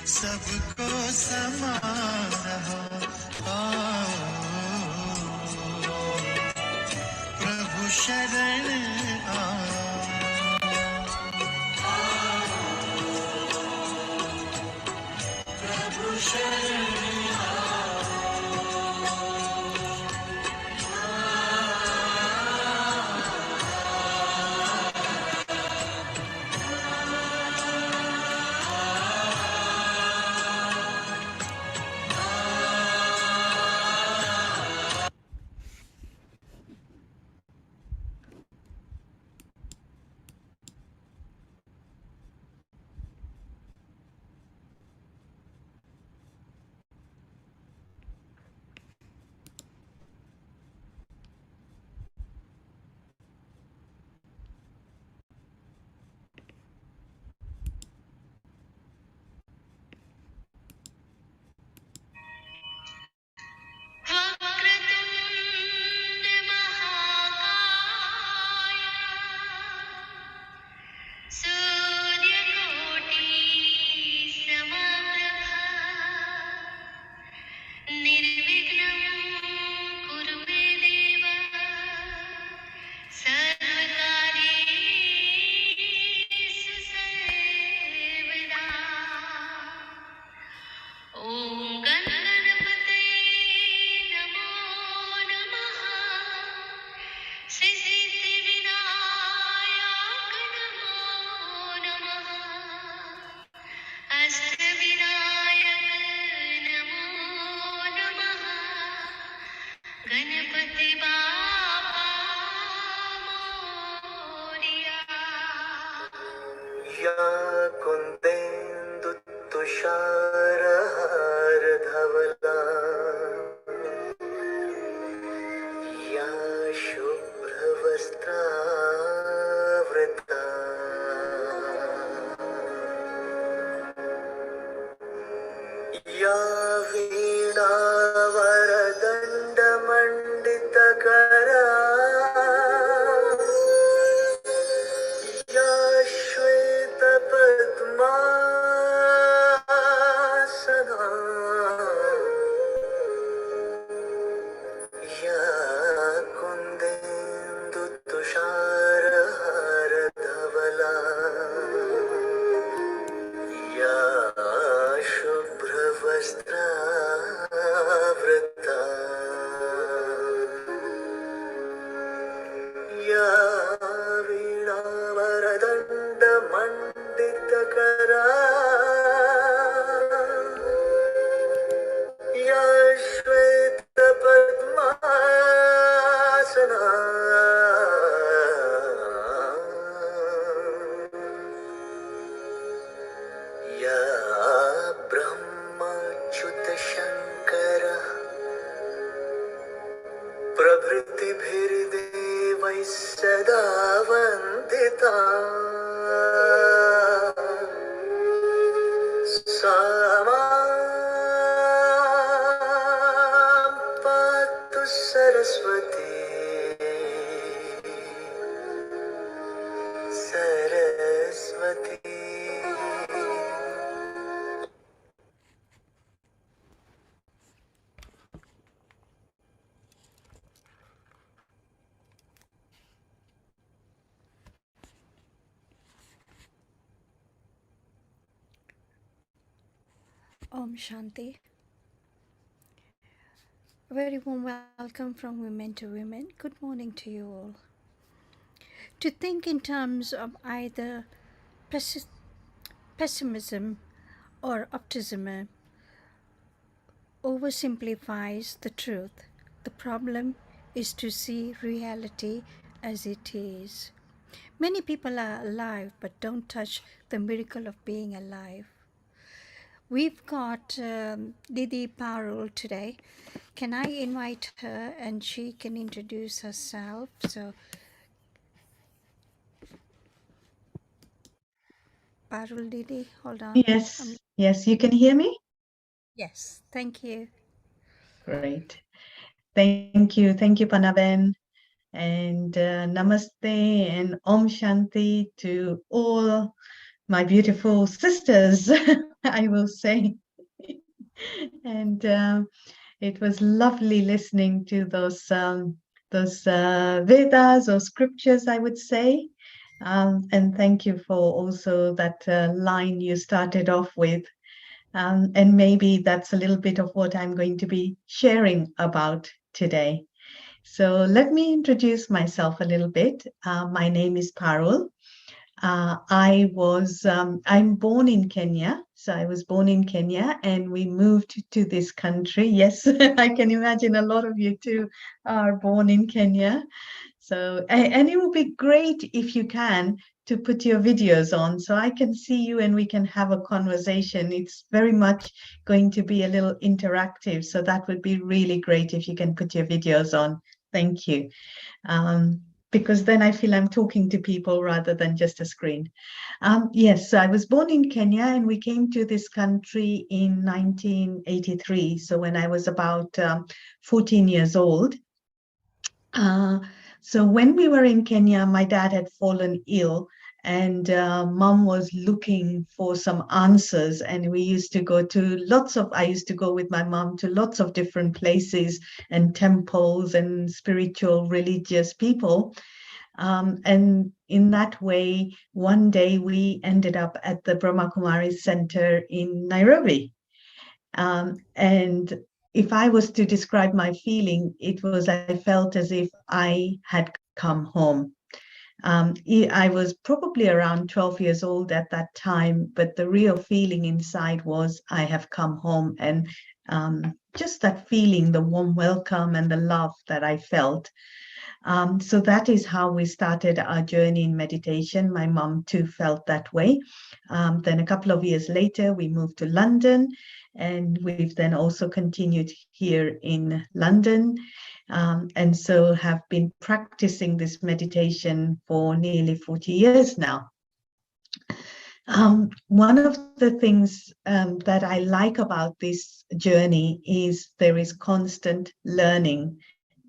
सबको समाना हो। प्रभु शरण प्रभु शरण या कुन्देन्दु तुषारहार धवला या शुभ्रवस्त्रावृता या वीणावरदण्डमण्डितकरा या श्वेतपद्मासना या कुन्देन्दुतुषारहारधवला या शुभ्रवस्त्रावृता या वीणावरदण्डमण्डितकरा या श्वेतपद्मासना या ब्रह्मच्युतशङ्करः प्रभृतिभिर्देवैः सदा वन्दिता सा मां पातु Saraswati Saraswati. Om Shanti. A very warm welcome from women to women. Good morning to you all. To think in terms of either pessimism or optimism oversimplifies the truth. The problem is to see reality as it is. Many people are alive but don't touch the miracle of being alive. We've got Didi Parul today. Can I invite her and she can introduce herself? So, Parul Didi, hold on. Yes, yes, you can hear me? Yes, thank you. Great. Thank you, Panaben. And namaste and Om Shanti to all my beautiful sisters, I will say. And it was lovely listening to those Vedas or scriptures, I would say. And thank you for also that line you started off with. And maybe that's a little bit of what I'm going to be sharing about today. So let me introduce myself a little bit. My name is Parul. I'm born in Kenya. So I was born in Kenya and we moved to this country. Yes, I can imagine a lot of you too are born in Kenya. So, and it would be great if you can to put your videos on so I can see you and we can have a conversation. It's very much going to be a little interactive. So that would be really great if you can put your videos on. Thank you. Because then I feel I'm talking to people rather than just a screen. Yes, so I was born in Kenya and we came to this country in 1983. So when I was about 14 years old. So when we were in Kenya, my dad had fallen ill and mom was looking for some answers. And we used to go to I used to go with my mom to lots of different places and temples and spiritual, religious people. And in that way, one day we ended up at the Brahma Kumaris Center in Nairobi. And if I was to describe my feeling, it was I felt as if I had come home. I was probably around 12 years old at that time, but the real feeling inside was I have come home. And just that feeling, the warm welcome and the love that I felt. So that is how we started our journey in meditation. My mom too felt that way. Then a couple of years later, we moved to London, and we've then also continued here in London. And so have been practicing this meditation for nearly 40 years now. One of the things that I like about this journey is there is constant learning.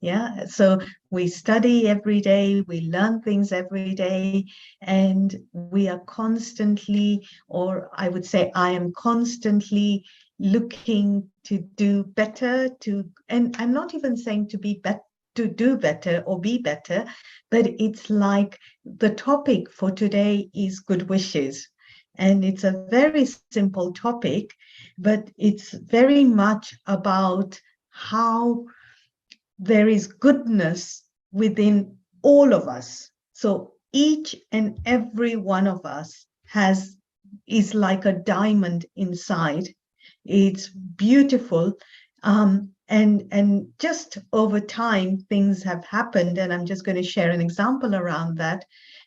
Yeah, so we study every day, we learn things every day, and we are constantly, or I would say I am constantly looking to do better, and I'm not even saying to be better, to do better or be better, but it's like the topic for today is good wishes. And it's a very simple topic, but it's very much about how there is goodness within all of us. So each and every one of us is like a diamond inside. It's beautiful. And just over time, things have happened. And I'm just going to share an example around that.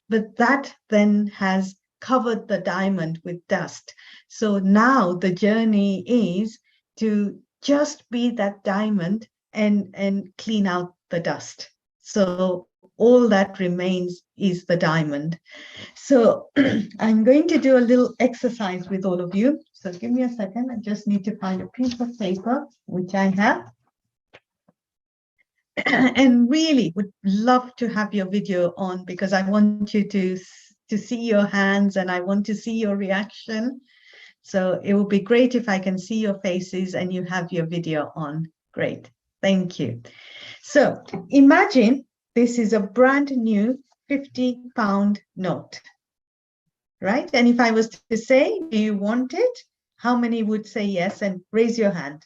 But that then has covered the diamond with dust. So now the journey is to just be that diamond and clean out the dust. So all that remains is the diamond. So I'm going to do a little exercise with all of you. So give me a second. I just need to find a piece of paper, which I have. And really would love to have your video on because I want you to see your hands and I want to see your reaction. So it would be great if I can see your faces and you have your video on. Great. Thank you. So imagine this is a brand new 50-pound note, right? And if I was to say, do you want it? How many would say yes and raise your hand?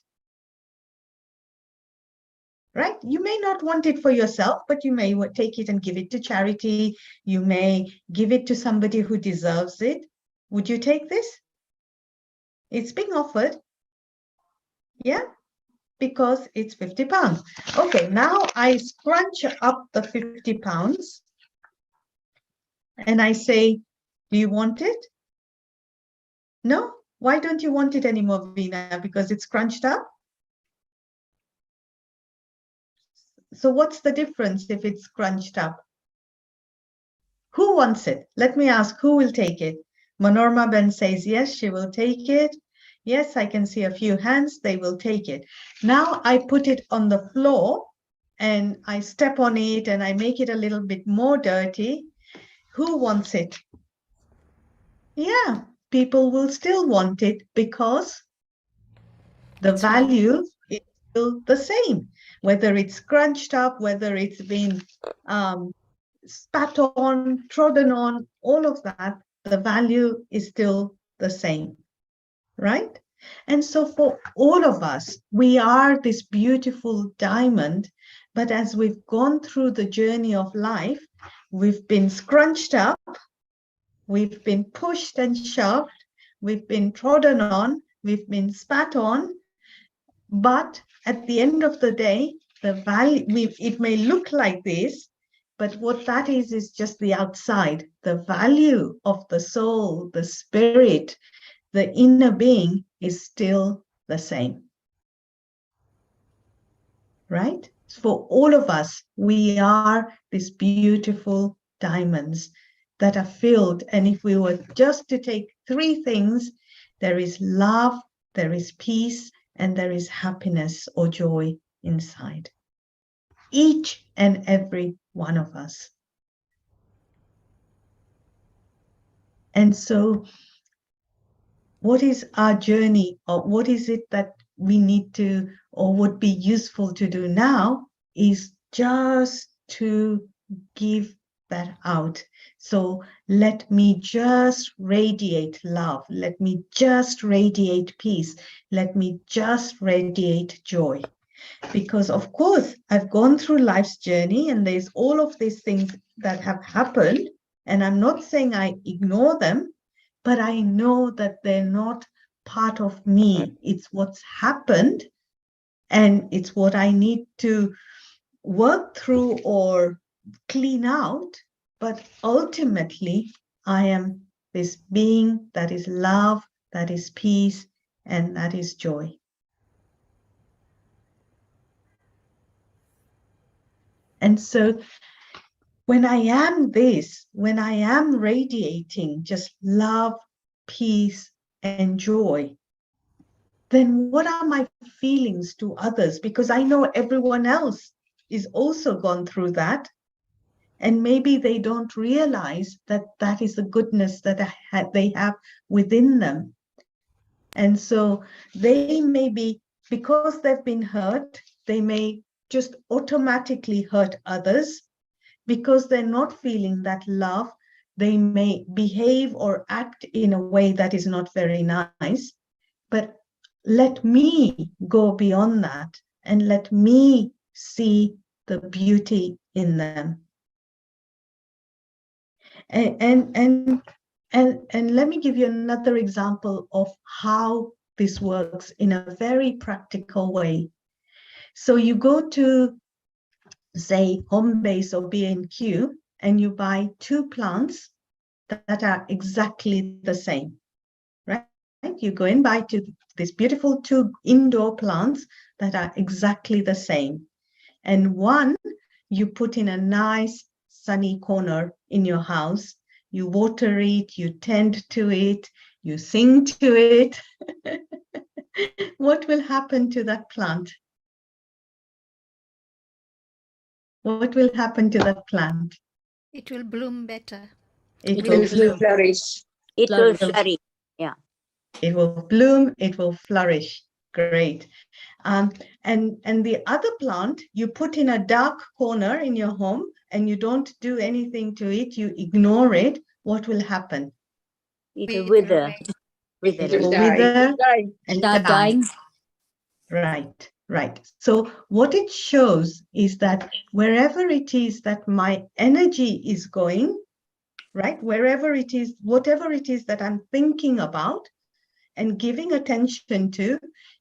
Right? You may not want it for yourself, but you may take it and give it to charity. You may give it to somebody who deserves it. Would you take this? It's being offered. Yeah, because it's 50 pounds. Okay, now I scrunch up the 50 pounds and I say, do you want it? No? Why don't you want it anymore, Veena? Because it's scrunched up? So what's the difference if it's scrunched up? Who wants it? Let me ask, who will take it? Manorma Ben says yes, she will take it. Yes, I can see a few hands, they will take it. Now I put it on the floor and I step on it and I make it a little bit more dirty. Who wants it? yeah, people will still want it because the That's right. value is still the same, whether it's scrunched up, whether it's been um, spat on, trodden on, all of that, the value is still the same, right? And so for all of us, we are this beautiful diamond, but as we've gone through the journey of life, we've been scrunched up, we've been pushed and shoved, we've been trodden on, we've been spat on, but at the end of the day, the value, it may look like this, but what that is just the outside. The value of the soul, the spirit, the inner being is still the same, right? For all of us, we are these beautiful diamonds that are filled. And if we were just to take three things, there is love, there is peace, and there is happiness or joy inside. Each and every one of us. And so, what is our journey, or what is it that we need to, or would be useful to do now, is just to give that out. So let me just radiate love. Let me just radiate peace. Let me just radiate joy. Because of course, I've gone through life's journey and there's all of these things that have happened. And I'm not saying I ignore them, but I know that they're not part of me. It's what's happened and it's what I need to work through or clean out. But ultimately, I am this being that is love, that is peace, and that is joy. And so when I am this, when I am radiating just love, peace, and joy, then what are my feelings to others? Because I know everyone else is also gone through that. And maybe they don't realize that that is the goodness that they have within them. And so they may be, because they've been hurt, they may just automatically hurt others. Because they're not feeling that love, they may behave or act in a way that is not very nice. But let me go beyond that and let me see the beauty in them. And let me give you another example of how this works in a very practical way. So you go to, say, Homebase or B&Q, and you buy two plants that are exactly the same, right? You go and buy these beautiful two indoor plants that are exactly the same. And one you put in a nice sunny corner in your house. You water it, you tend to it, you sing to it. What will happen to that plant? What will happen to that plant? It will bloom better. It It will will bloom. flourish. It will Flourish. flourish. Yeah. It will bloom, it will flourish. Great. And the other plant you put in a dark corner in your home and you don't do anything to it, you ignore it, what will happen? It will wither. away. Wither. It will Die. wither Die. and Start die. dying. Right, right. So what it shows is that wherever it is that my energy is going, right, wherever it is, whatever it is that I'm thinking about and giving attention to,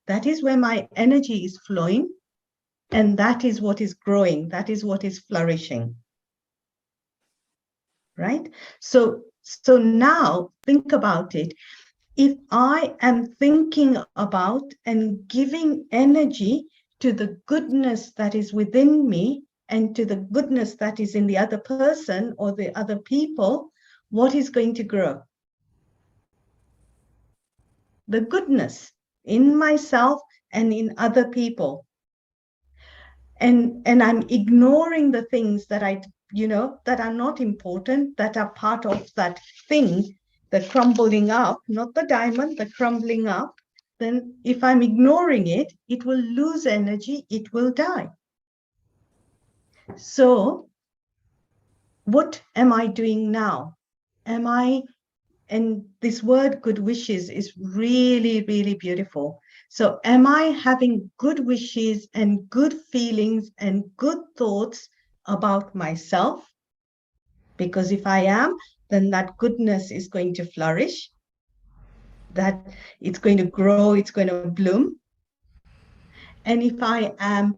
that is where my energy is flowing, and that is what is growing, that is what is flourishing, right? So now think about it. If I am thinking about and giving energy to the goodness that is within me and to the goodness that is in the other person or the other people, what is going to grow? The goodness in myself and in other people. And I'm ignoring the things that that are not important, that are part of that thing, the crumbling up, not the diamond, the crumbling up, then if I'm ignoring it, it will lose energy, it will die. So what am I doing now? And this word good wishes is really, really beautiful. So am I having good wishes and good feelings and good thoughts about myself? Because if I am, then that goodness is going to flourish, that it's going to grow, it's going to bloom. And if I am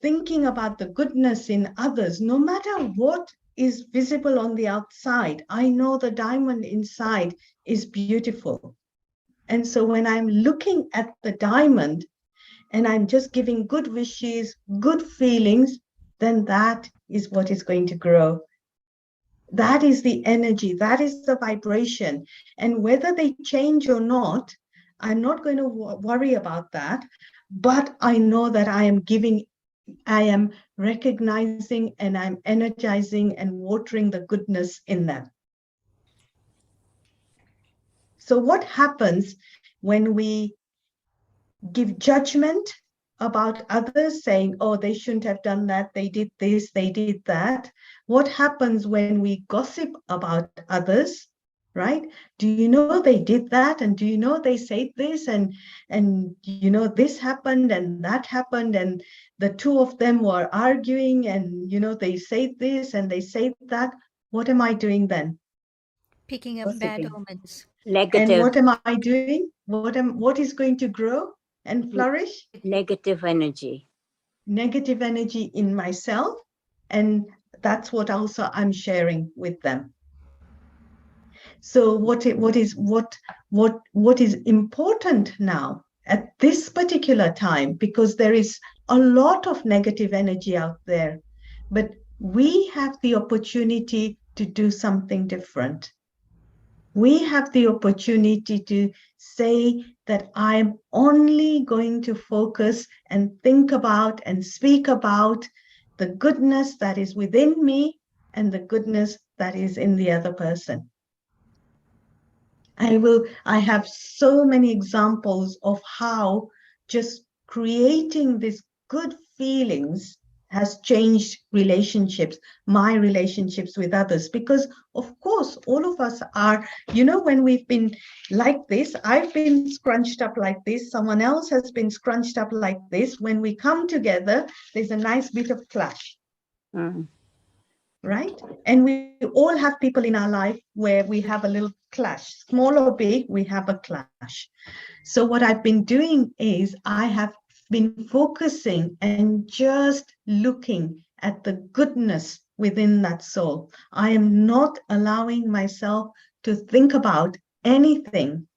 thinking about the goodness in others, no matter what is visible on the outside, I know the diamond inside is beautiful. And so when I'm looking at the diamond and I'm just giving good wishes, good feelings, then that is what is going to grow. That is the energy, that is the vibration. And whether they change or not, I'm not going to worry about that. But I know that I am recognizing and I'm energizing and watering the goodness in them. So what happens when we give judgment about others, saying, oh, they shouldn't have done that, they did this, they did that? What happens when we gossip about others, right? Do you know they did that? And do you know they said this? And you know, this happened and that happened, and the two of them were arguing, and you know, they said this and they said that. What am I doing then? Picking up bad Gossiping. omens. And Negative, what am I doing? What is going to grow and flourish? negative energy. Negative energy in myself, and that's what also I'm sharing with them. So what is important now at this particular time, because there is a lot of negative energy out there, but we have the opportunity to do something different. We have the opportunity to say that I'm only going to focus and think about and speak about the goodness that is within me and the goodness that is in the other person. I have so many examples of how just creating these good feelings has changed relationships, my relationships with others, because of course, all of us are, you know, when we've been like this, I've been scrunched up like this, someone else has been scrunched up like this. When we come together, there's a nice bit of clash. Right? And we all have people in our life where we have a little clash, small or big, we have a clash. So what I've been doing is I have been focusing and just looking at the goodness within that soul. I am not allowing myself to think about anything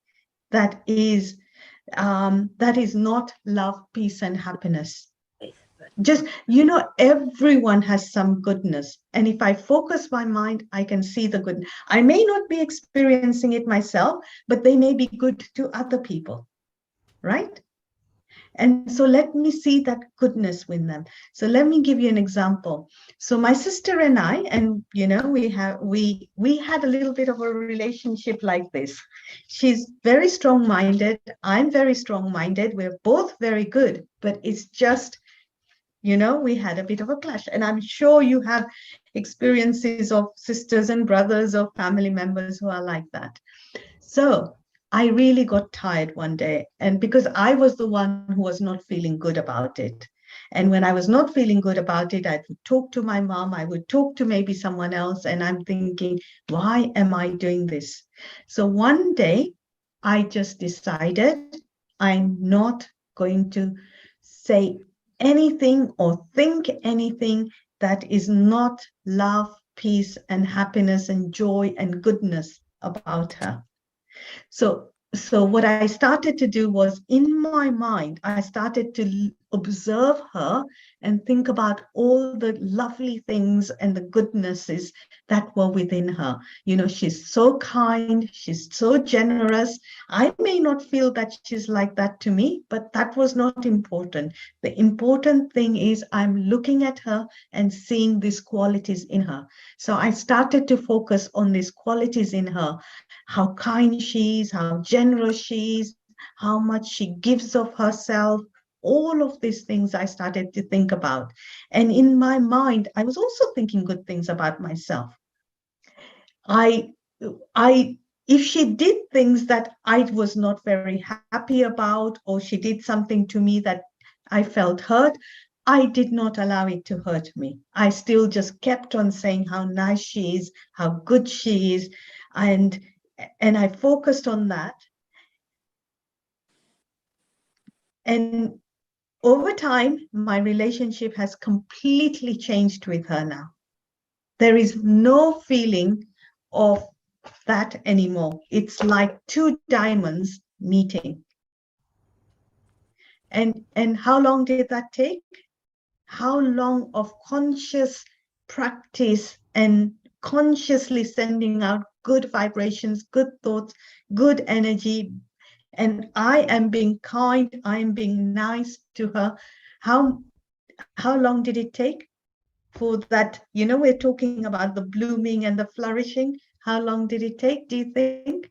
that is not love, peace, and happiness. Just, you know, everyone has some goodness, and if I focus my mind, I can see the good. I may not be experiencing it myself, but they may be good to other people, right? And so let me see that goodness with them. So let me give you an example. So my sister and I, and you know, we had a little bit of a relationship like this. She's very strong-minded, I'm very strong-minded, we're both very good, but it's just, you know, we had a bit of a clash. And I'm sure you have experiences of sisters and brothers or family members who are like that. So I really got tired one day, and because I was the one who was not feeling good about it. And when I was not feeling good about it, I would talk to my mom, I would talk to maybe someone else, and I'm thinking, why am I doing this? So one day I just decided I'm not going to say anything or think anything that is not love, peace, and happiness and joy and goodness about her. So what I started to do was, in my mind, I started to observe her and think about all the lovely things and the goodnesses that were within her. You know, she's so kind, she's so generous. I may not feel that she's like that to me, but that was not important. The important thing is I'm looking at her and seeing these qualities in her. So I started to focus on these qualities in her, how kind she is, how generous she is, how much she gives of herself. All of these things I started to think about. And in my mind, I was also thinking good things about myself. I if she did things that I was not very happy about, or she did something to me that I felt hurt, I did not allow it to hurt me. I still just kept on saying how nice she is, how good she is, and I focused on that. And over time, my relationship has completely changed with her now. There is no feeling of that anymore. It's like two diamonds meeting. And how long did that take? How long of conscious practice and consciously sending out good vibrations, good thoughts, good energy. And I am being kind, I am being nice to her. How long did it take for that? You know, we're talking about the blooming and the flourishing. How long did it take, do you think?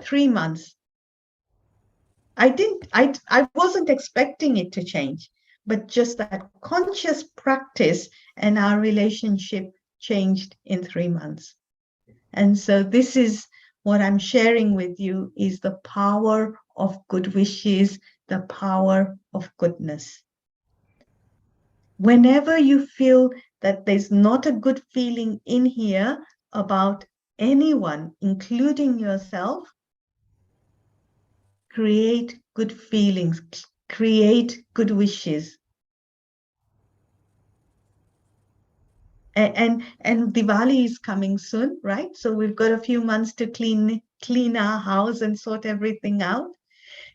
3 months. I wasn't expecting it to change, but just that conscious practice and our relationship changed in 3 months. And so this is what I'm sharing with you, is the power of good wishes, the power of goodness. Whenever you feel that there's not a good feeling in here about anyone, including yourself, create good feelings, create good wishes. And Diwali is coming soon, right? So we've got a few months to clean our house and sort everything out.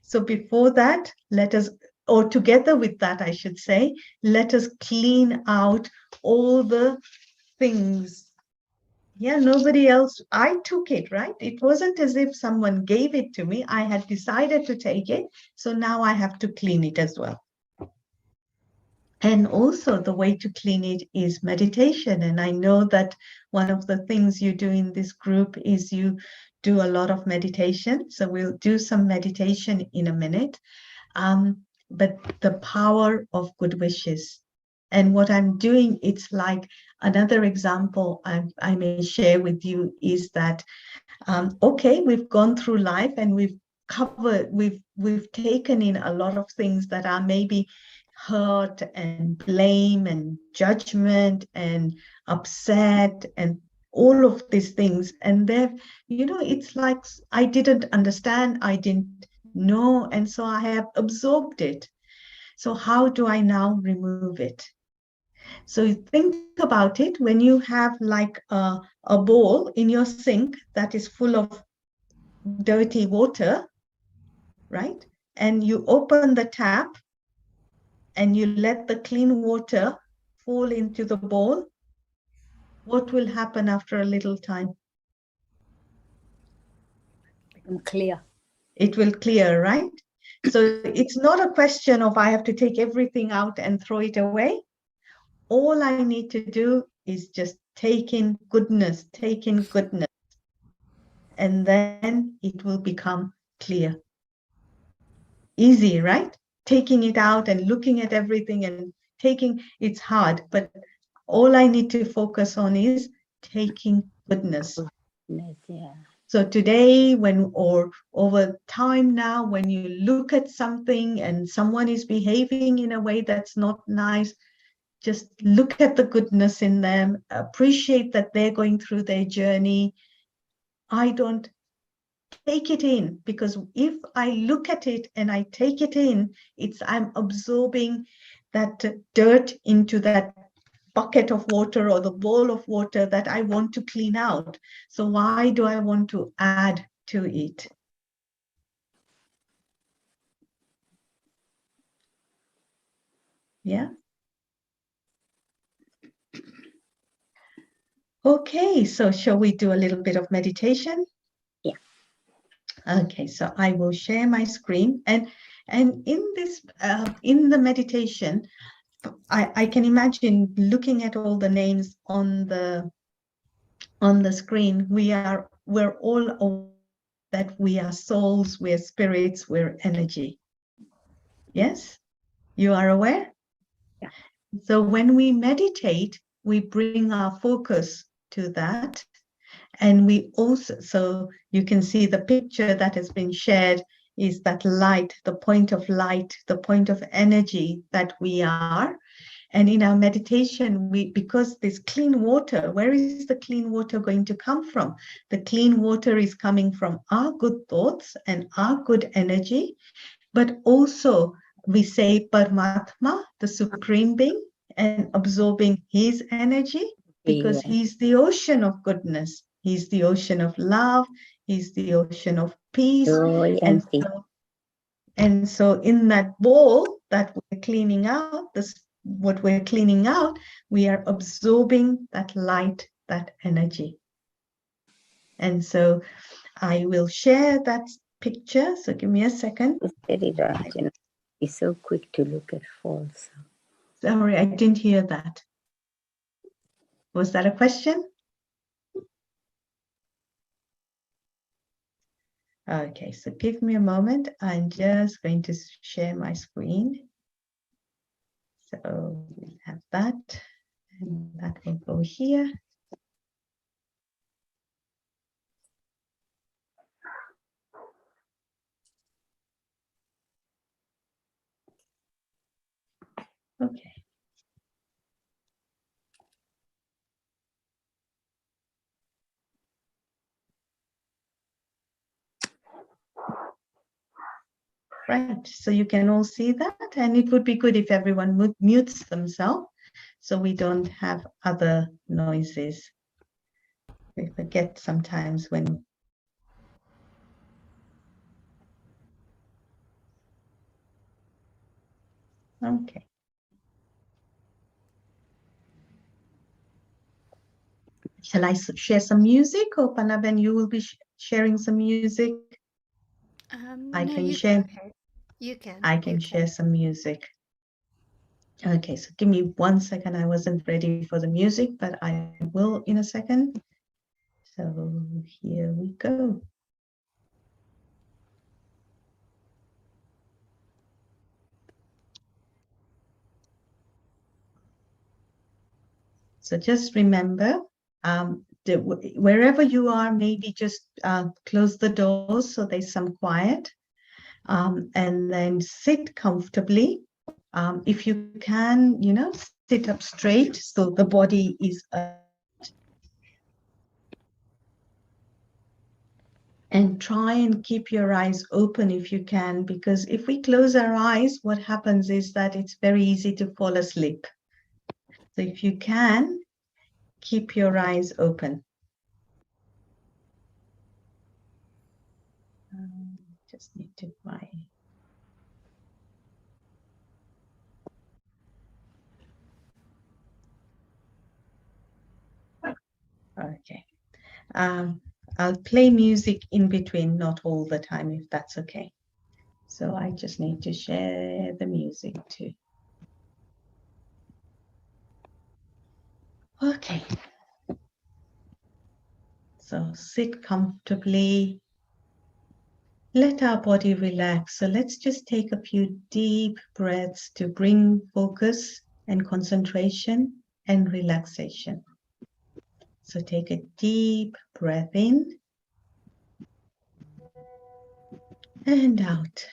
So before that, let us, or together with that, I should say, let us clean out all the things. Yeah, nobody else, I took it, right? It wasn't as if someone gave it to me. I had decided to take it. So now I have to clean it as well. And also the way to clean it is meditation. And I know that one of the things you do in this group is you do a lot of meditation. So we'll do some meditation in a minute. But the power of good wishes. And what I'm doing, it's like another example I may share with you is that, okay, we've gone through life and we've taken in a lot of things that are maybe hurt and blame and judgment and upset and all of these things. And they've, you know, it's like I didn't understand, I didn't know, and so I have absorbed it. So how do I now remove it? So think about it. When you have like a bowl in your sink that is full of dirty water, right? And you open the tap and you let the clean water fall into the bowl, what will happen after a little time? Become clear. It will clear, right? So it's not a question of I have to take everything out and throw it away. All I need to do is just take in goodness, and then it will become clear. Easy, right? Taking it out and looking at everything and taking, it's hard, but all I need to focus on is taking goodness. Yeah. So today, or over time now, when you look at something and someone is behaving in a way that's not nice, just look at the goodness in them, appreciate that they're going through their journey. I don't take it in, because if I look at it and I take it in, I'm absorbing that dirt into that bucket of water or the bowl of water that I want to clean out. So why do I want to add to it? Yeah. Okay, so shall we do a little bit of meditation? Yeah. Okay, so I will share my screen, and in this in the meditation, I can imagine looking at all the names on the screen. We're all aware that we are souls, we're spirits, we're energy. Yes, you are aware? Yeah. So when we meditate, we bring our focus to that. And we also, so you can see the picture that has been shared is that light, the point of light, the point of energy that we are. And in our meditation, because this clean water, where is the clean water going to come from? The clean water is coming from our good thoughts and our good energy, but also we say Paramatma, the supreme being, and absorbing his energy, because Yeah. he's the ocean of goodness. He's the ocean of love. He's the ocean of peace. Joy and peace. And so in that bowl that we're cleaning out, what we're cleaning out, we are absorbing that light, that energy. And so I will share that picture. So give me a second. It's very right, you know. He's so quick to look at faults. Sorry, I didn't hear that. Was that a question? Okay, so give me a moment. I'm just going to share my screen. So we have that, and that will go here. Okay. Right, so you can all see that, and it would be good if everyone mutes themselves so we don't have other noises. We forget sometimes when. Okay. Shall I share some music, or Panaben, you will be sharing some music? I No, can you share. go ahead. You can. I can share some music. Okay, so give me 1 second. I wasn't ready for the music, but I will in a second. So here we go. So just remember, wherever you are, maybe just close the doors so there's some quiet, and then sit comfortably. If you can, sit up straight so the body is and try and keep your eyes open if you can, because if we close our eyes, what happens is that it's very easy to fall asleep. So if you can, keep your eyes open. Just need to find. Okay. I'll play music in between, not all the time, if that's okay. So I just need to share the music too. Okay. So sit comfortably. Let our body relax. So let's just take a few deep breaths to bring focus and concentration and relaxation. So take a deep breath in and out.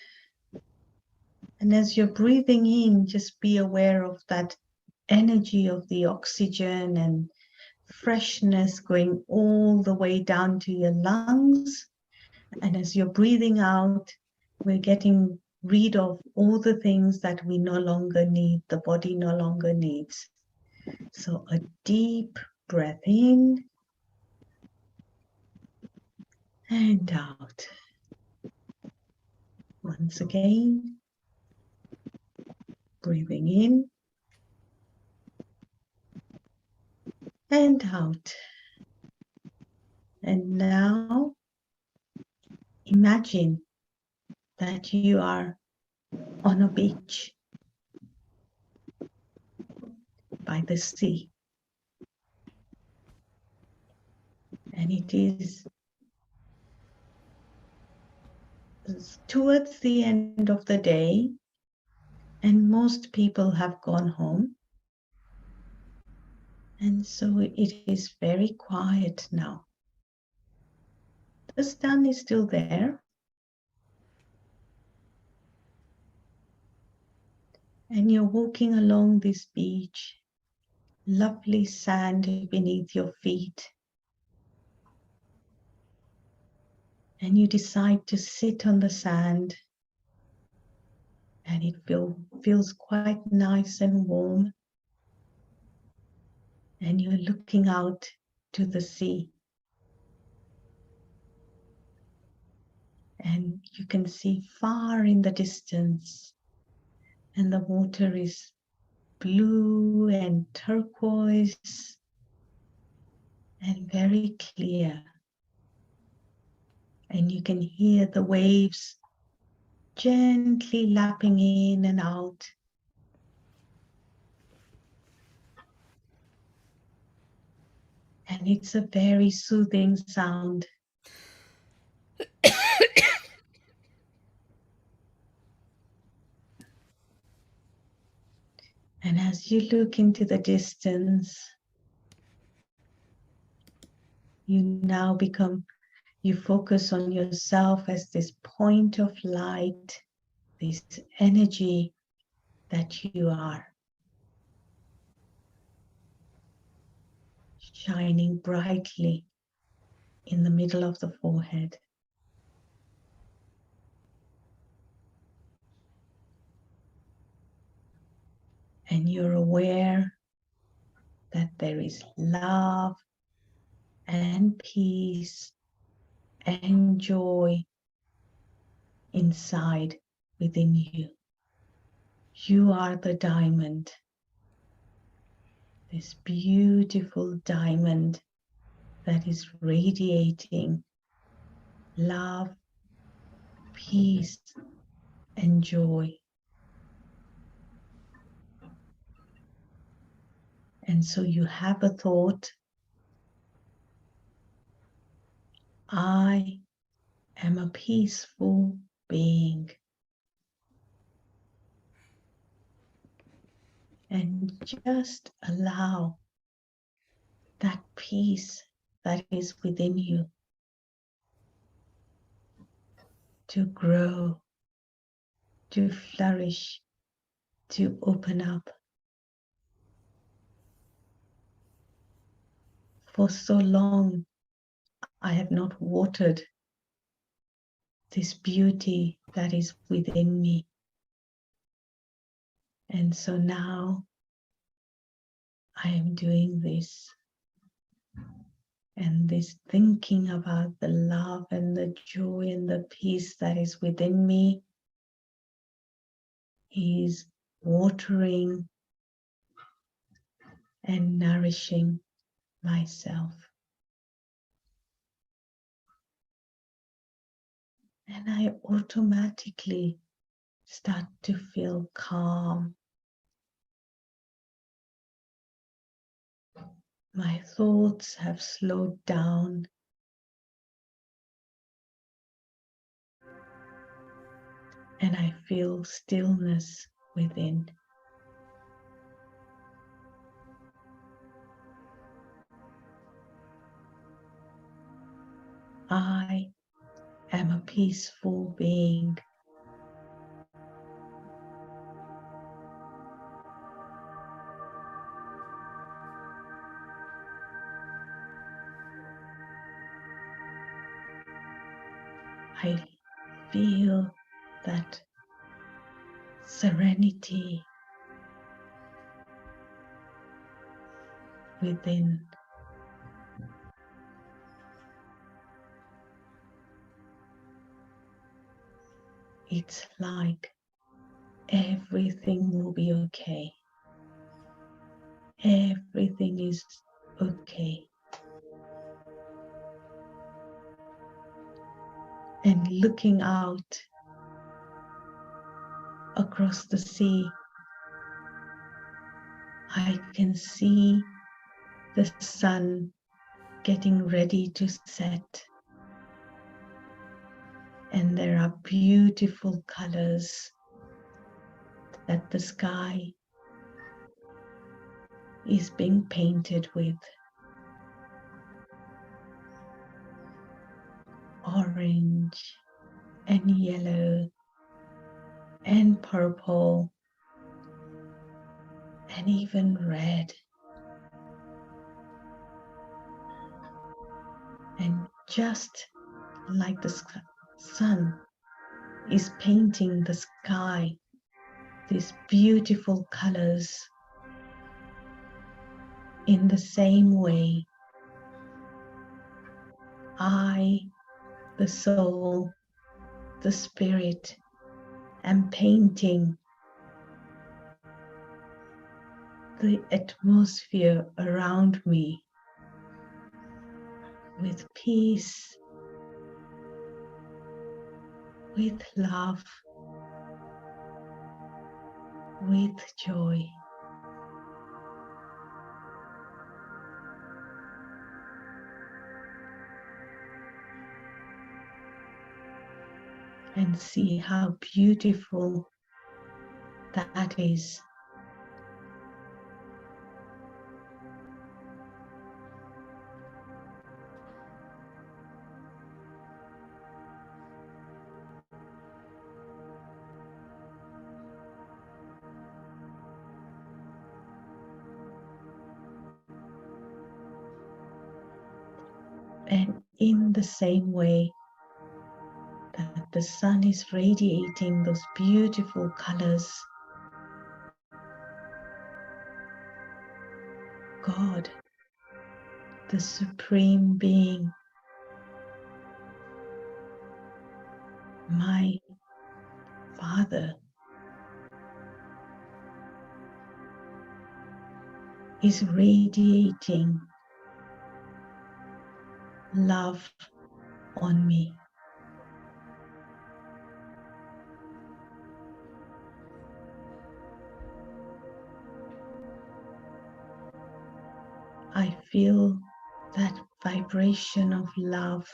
And as you're breathing in, just be aware of that energy of the oxygen and freshness going all the way down to your lungs. And as you're breathing out, we're getting rid of all the things that we no longer need, the body no longer needs. So a deep breath in and out. Once again, breathing in and out. And now imagine that you are on a beach by the sea. And it is towards the end of the day, and most people have gone home. And so it is very quiet now. The sun is still there. And you're walking along this beach, lovely sand beneath your feet. And you decide to sit on the sand, and it feels quite nice and warm. And you're looking out to the sea. And you can see far in the distance, and the water is blue and turquoise and very clear. And you can hear the waves gently lapping in and out. And it's a very soothing sound. And as you look into the distance, you focus on yourself as this point of light, this energy that you are, shining brightly in the middle of the forehead. And you're aware that there is love and peace and joy inside within you. You are the diamond, this beautiful diamond that is radiating love, peace, and joy. And so you have a thought, I am a peaceful being. And just allow that peace that is within you to grow, to flourish, to open up. For so long, I have not watered this beauty that is within me. And so now I am doing this. And this thinking about the love and the joy and the peace that is within me is watering and nourishing myself. And I automatically start to feel calm. My thoughts have slowed down. And I feel stillness within. I am a peaceful being. I feel that serenity within. It's like everything will be okay. Everything is okay. And looking out across the sea, I can see the sun getting ready to set. And there are beautiful colors that the sky is being painted with. Orange and yellow and purple and even red. And just like the sun is painting the sky, these beautiful colors, in the same way, I, the soul, the spirit, am painting the atmosphere around me with peace, with love, with joy. And see how beautiful that is. And in the same way that the sun is radiating those beautiful colors, God, the Supreme Being, my Father, is radiating love on me. I feel that vibration of love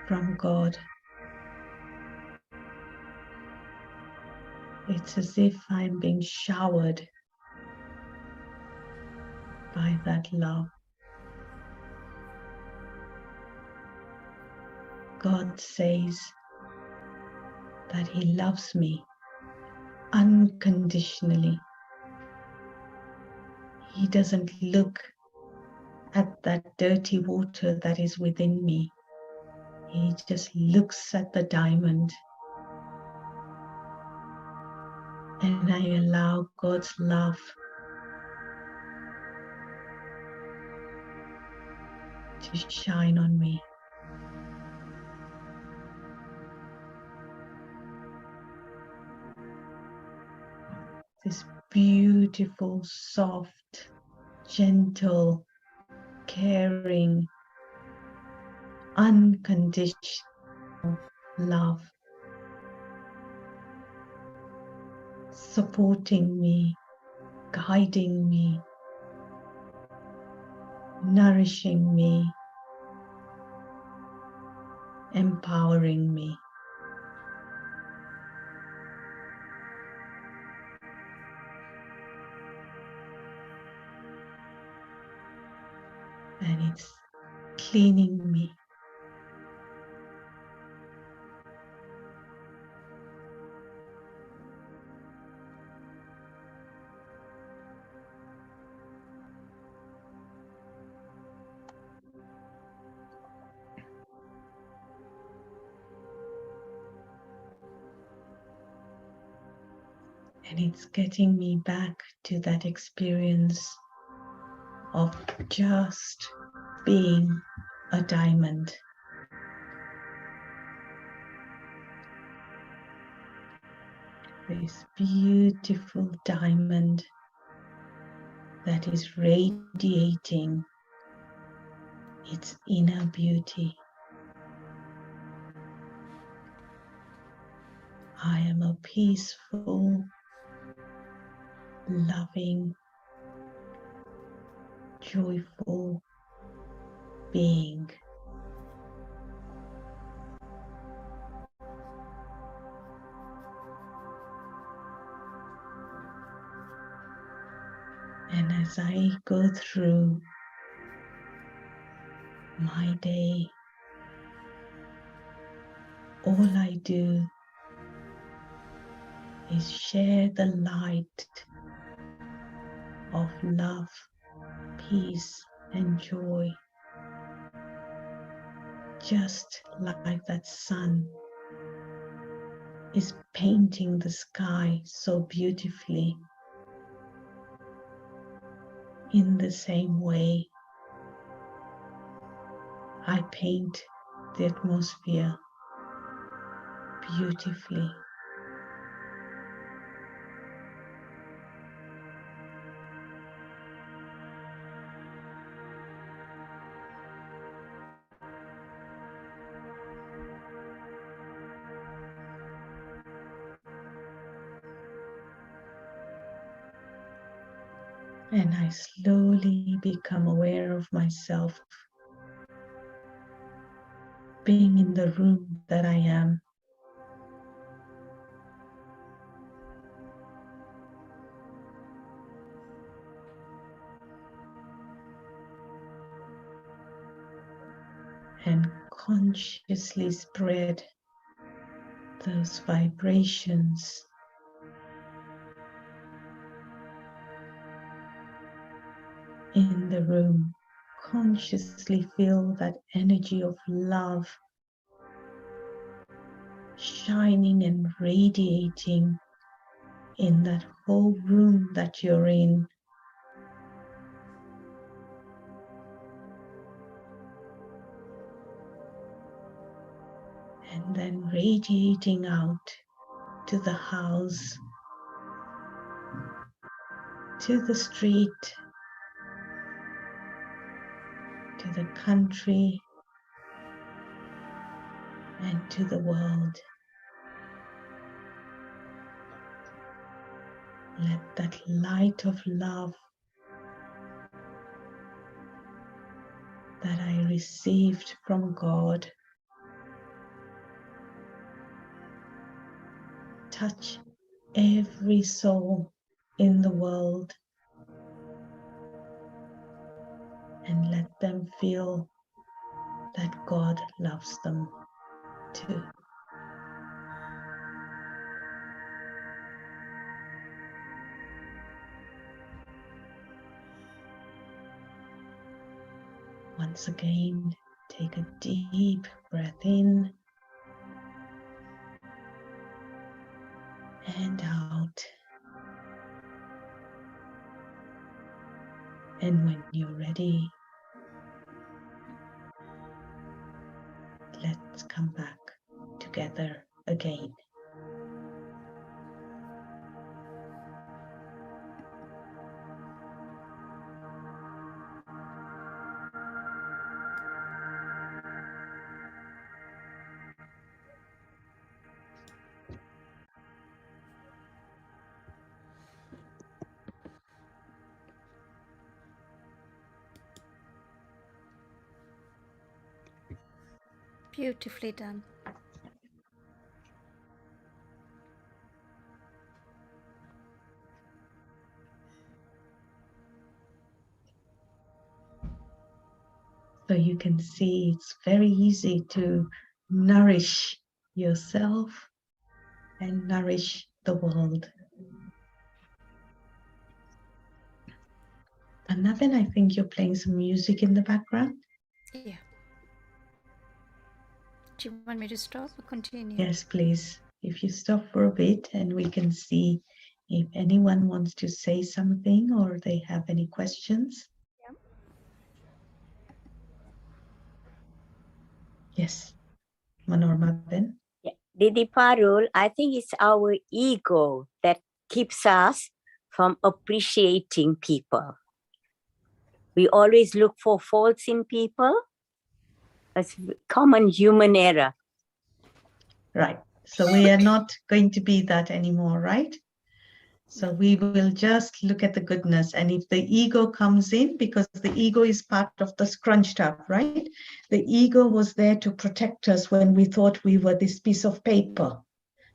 from God. It's as if I'm being showered by that love. God says that He loves me unconditionally. He doesn't look at that dirty water that is within me. He just looks at the diamond. And I allow God's love to shine on me. This beautiful, soft, gentle, caring, unconditional love, supporting me, guiding me, nourishing me, empowering me. And it's cleaning me. And it's getting me back to that experience of just being a diamond. this beautiful diamond that is radiating its inner beauty. I am a peaceful, loving, joyful being. And as I go through my day, all I do is share the light of love, peace, and joy, just like that sun is painting the sky so beautifully. In the same way, I paint the atmosphere beautifully. And I slowly become aware of myself being in the room that I am. And consciously spread those vibrations in the room. Consciously feel that energy of love shining and radiating in that whole room that you're in. And then radiating out to the house, to the street, to the country, and to the world. Let that light of love that I received from God touch every soul in the world and let them feel that God loves them too. Once again, take a deep breath in and out. And when you're ready, let's come back together again. Beautifully done. So you can see it's very easy to nourish yourself and nourish the world. And Navin, I think you're playing some music in the background. Yeah. Do you want me to stop or continue? Yes, please. If you stop for a bit and we can see if anyone wants to say something or they have any questions. Yeah. Yes, Manorma then. Yeah, Didi Parul, I think it's our ego that keeps us from appreciating people. We always look for faults in people. It's common human error. Right. So we are not going to be that anymore, right? So we will just look at the goodness. And if the ego comes in, because the ego is part of the scrunched up, right? The ego was there to protect us when we thought we were this piece of paper.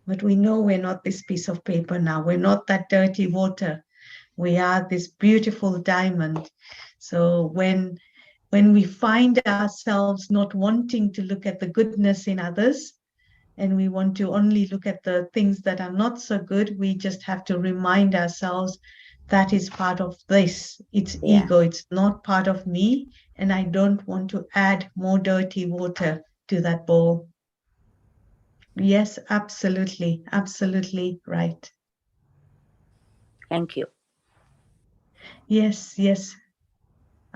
But we know we're not this piece of paper now. We're not that dirty water. We are this beautiful diamond. So when we find ourselves not wanting to look at the goodness in others, and we want to only look at the things that are not so good, we just have to remind ourselves that is part of this. It's ego, it's not part of me, and I don't want to add more dirty water to that bowl. Yes, absolutely, absolutely right. Thank you. Yes, yes.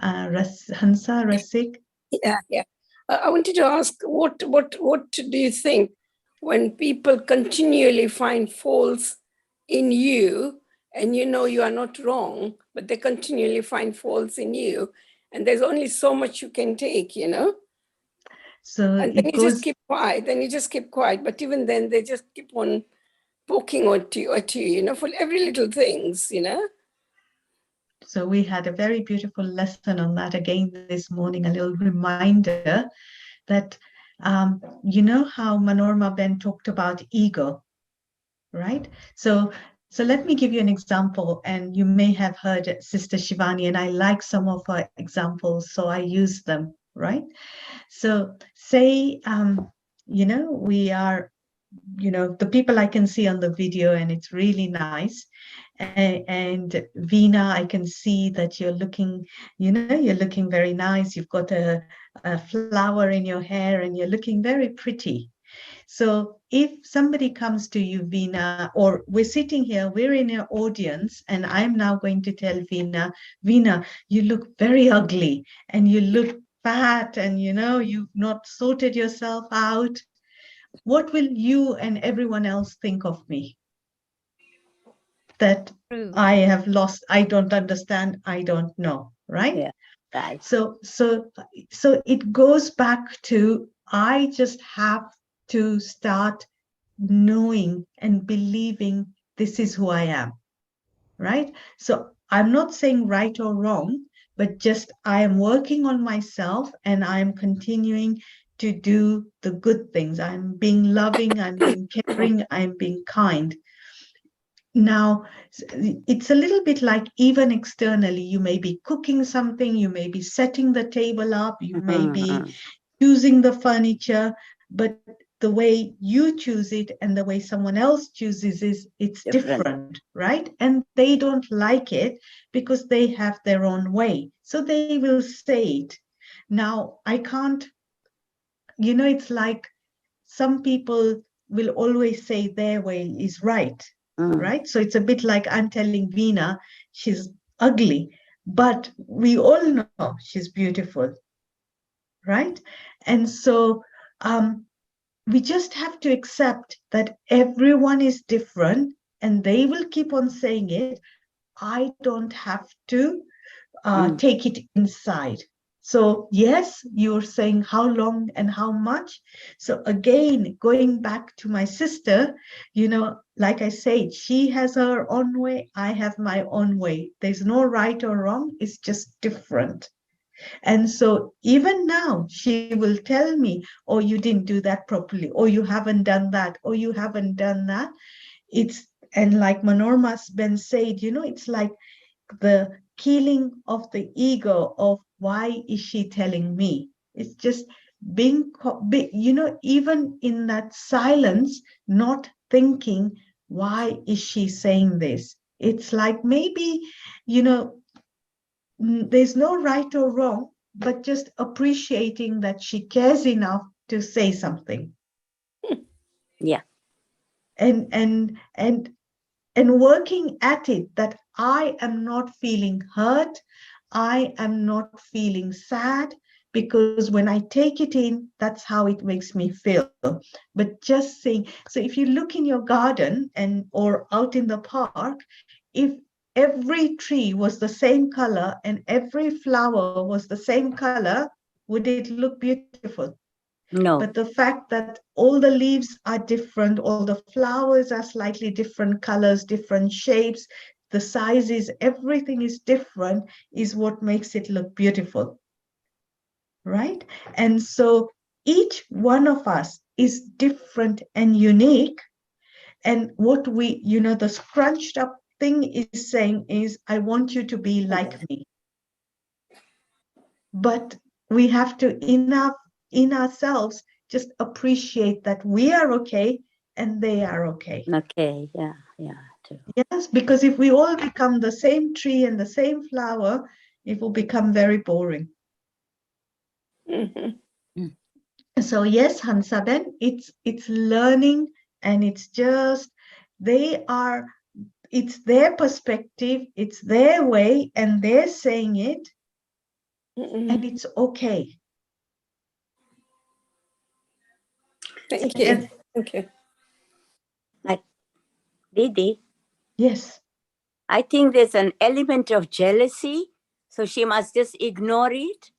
Hansa, Rasik? Yeah. I wanted to ask, what do you think when people continually find faults in you, and you know you are not wrong, but they continually find faults in you, and there's only so much you can take, you know? So And then it you goes, just keep quiet. But even then, they just keep on poking at you, you know, for every little things, you know? so we had a very beautiful lesson on that again this morning, a little reminder that, you know how Manorma Ben talked about ego, right? So let me give you an example, and you may have heard Sister Shivani, and I like some of her examples, so I use them, right? So say, you know, we are, you know, the people I can see on the video, and it's really nice. And Veena, I can see that you're looking, you know, you're looking very nice. You've got a flower in your hair, and you're looking very pretty. So if somebody comes to you, Veena, or we're sitting here, we're in your audience, and I'm now going to tell Veena, Veena, you look very ugly, and you look fat, and you know, you've not sorted yourself out. What will you and everyone else think of me? That True. I have lost, I don't understand, I don't know, right? Yeah, right. So it goes back to, I just have to start knowing and believing this is who I am, right? So I'm not saying right or wrong, but just I am working on myself, and I'm continuing to do the good things. I'm being loving, I'm being caring, I'm being kind. Now, it's a little bit like, even externally, you may be cooking something, you may be setting the table up, you may be choosing the furniture, but the way you choose it and the way someone else chooses it's different, right? And they don't like it because they have their own way. So they will say it. Now, I can't, you know, it's like some people will always say their way is right, right? So it's a bit like I'm telling Veena she's ugly, but we all know she's beautiful, right? And so we just have to accept that everyone is different, and they will keep on saying it. I don't have to take it inside. So yes, you're saying how long and how much. So again, going back to my sister, you know, like I said, she has her own way, I have my own way. There's no right or wrong, it's just different. And so even now, she will tell me, oh, you didn't do that properly, or you haven't done that, or you haven't done that. And like Manorma's Ben said, you know, it's like the killing of the ego of, why is she telling me? It's just being, you know, even in that silence, not thinking, why is she saying this? It's like, maybe, you know, there's no right or wrong, but just appreciating that she cares enough to say something. Yeah. And working at it, that I am not feeling hurt, I am not feeling sad, because when I take it in, that's how it makes me feel. But just saying, so if you look in your garden and or out in the park, if every tree was the same color and every flower was the same color, would it look beautiful? No. But the fact that all the leaves are different, all the flowers are slightly different colors, different shapes, the sizes, everything is different, is what makes it look beautiful, right? And so each one of us is different and unique. And what we, the scrunched up thing is saying is, I want you to be like me. But we have to, in ourselves, just appreciate that we are okay and they are okay. Okay, yeah, true. Yes, because if we all become the same tree and the same flower, it will become very boring. Mm-hmm. So yes, Hansaben, it's learning, and it's just it's their perspective, it's their way, and they're saying it, and it's okay. Thank you. And Thank you. Didi, yes. I think there's an element of jealousy, so she must just ignore it.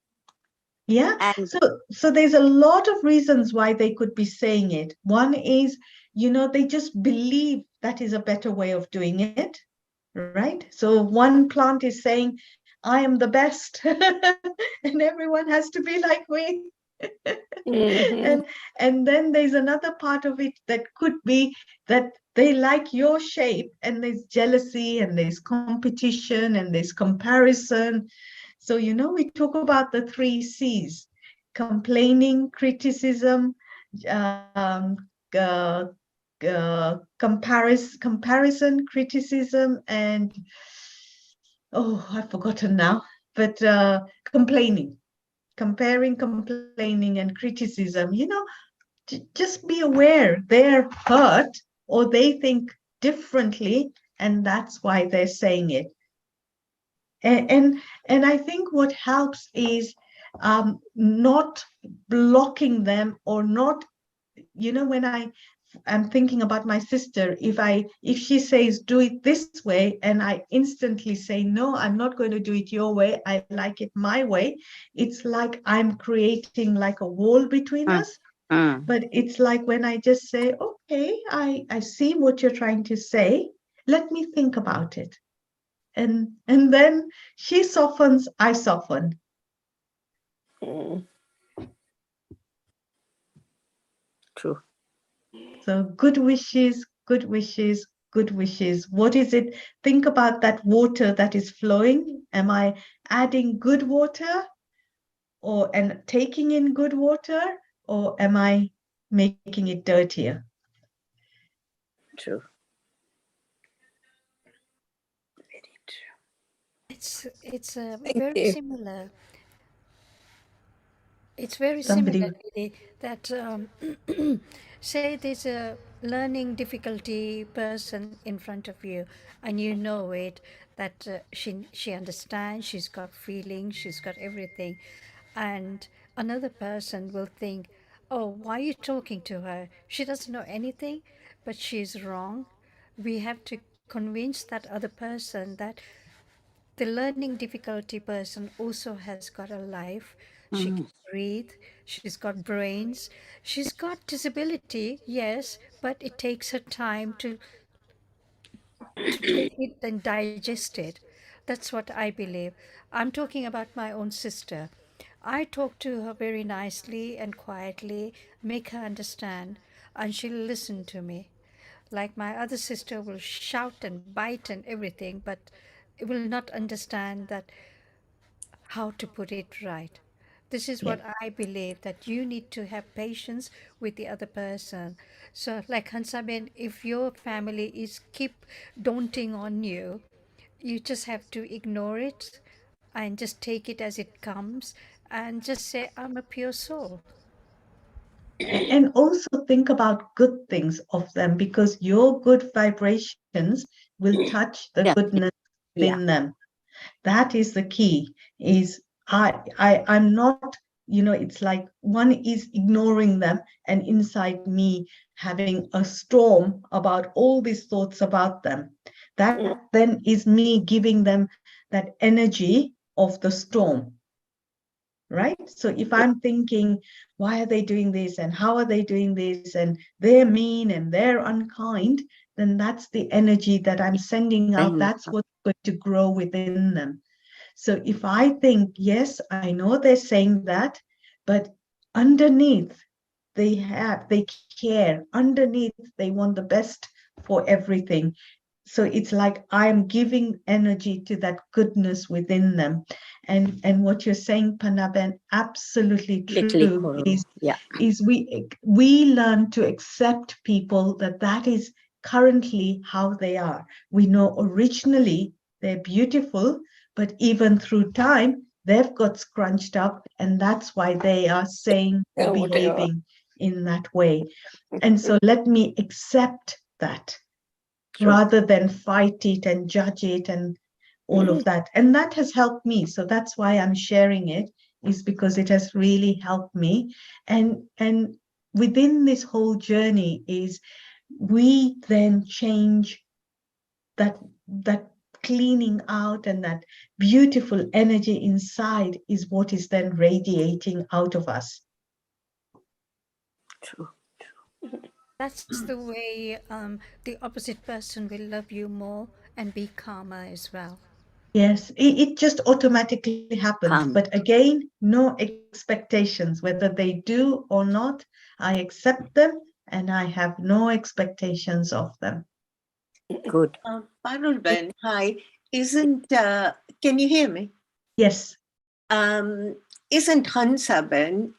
Yeah. And So there's a lot of reasons why they could be saying it. One is, they just believe that is a better way of doing it, right? So one plant is saying, I am the best, and everyone has to be like me. Mm-hmm. And then there's another part of it that could be that they like your shape, and there's jealousy, and there's competition, and there's comparison. So, we talk about the 3 C's: complaining, criticism, um, comparison, criticism, and I've forgotten now, but complaining, comparing, complaining, and criticism. Just be aware they're hurt or they think differently, and that's why they're saying it. And I think what helps is not blocking them, or not, when I'm thinking about my sister, if she says do it this way, and I instantly say no, I'm not going to do it your way, I like it my way, it's like I'm creating like a wall between us. But it's like when I just say, okay, I see what you're trying to say, let me think about it. And then she softens, I soften. true. So good wishes, good wishes, good wishes. What is it? Think about that water that is flowing. Am I adding good water, and taking in good water, or am I making it dirtier? True. Very true. It's Thank very you. similar. It's very Somebody, similar, Didi, that say there's a learning difficulty person in front of you, and you know it, that she understands, she's got feelings, she's got everything, and another person will think, oh, why are you talking to her? She doesn't know anything, but she's wrong. We have to convince that other person that the learning difficulty person also has got a life. She can breathe. She's got brains. She's got disability, yes, but it takes her time to take it and digest it. That's what I believe. I'm talking about my own sister. I talk to her very nicely and quietly, make her understand, and she'll listen to me. Like my other sister will shout and bite and everything, but will not understand that how to put it right. This is yeah. what I believe, that you need to have patience with the other person. So, like Hansaben, if your family is keep daunting on you, you just have to ignore it and just take it as it comes and just say, I'm a pure soul. And also think about good things of them, because your good vibrations will touch the Yeah, goodness yeah. within them. That is the key. Is I'm not it's like one is ignoring them, and inside me having a storm about all these thoughts about them. That then is me giving them that energy of the storm, right? So if I'm thinking, why are they doing this, and how are they doing this, and they're mean and they're unkind, then that's the energy that I'm sending out. That's what's going to grow within them. So if I think, yes, I know they're saying that, but underneath they care, underneath they want the best for everything. So it's like I'm giving energy to that goodness within them. And what you're saying, Panaben, absolutely true, is we learn to accept people that is currently how they are. We know originally they're beautiful, but even through time they've got scrunched up, and that's why they are saying or behaving in that way. And so let me accept that, rather than fight it and judge it and all of that. And that has helped me. So that's why I'm sharing it, is because it has really helped me. And within this whole journey is we then change that cleaning out, and that beautiful energy inside is what is then radiating out of us. True. That's the way the opposite person will love you more and be calmer as well. Yes, it just automatically happens. But again, no expectations, whether they do or not. I accept them, and I have no expectations of them. Good. Parul Ben, hi. Can you hear me? Yes. Isn't Hansa Ben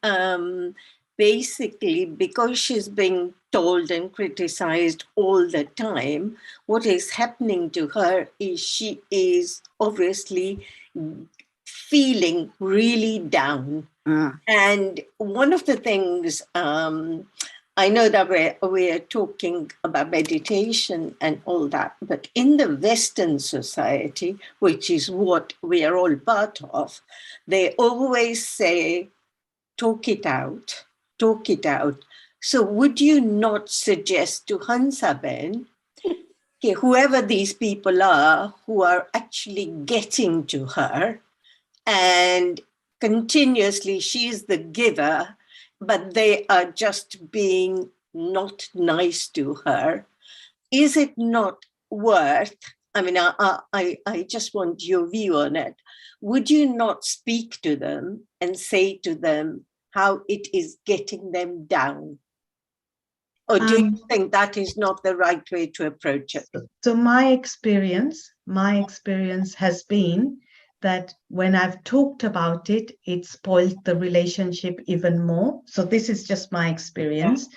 basically, because she's being told and criticized all the time, what is happening to her is she is obviously feeling really down. And one of the things, I know that we're talking about meditation and all that, but in the Western society, which is what we are all part of, they always say, talk it out, talk it out. So would you not suggest to Hansaben, okay, whoever these people are who are actually getting to her, and continuously she's the giver, but they are just being not nice to her. Is it not worth, I mean, I just want your view on it. Would you not speak to them and say to them how it is getting them down? Or do you think that is not the right way to approach it? So my experience has been that when I've talked about it, it spoiled the relationship even more. So this is just my experience.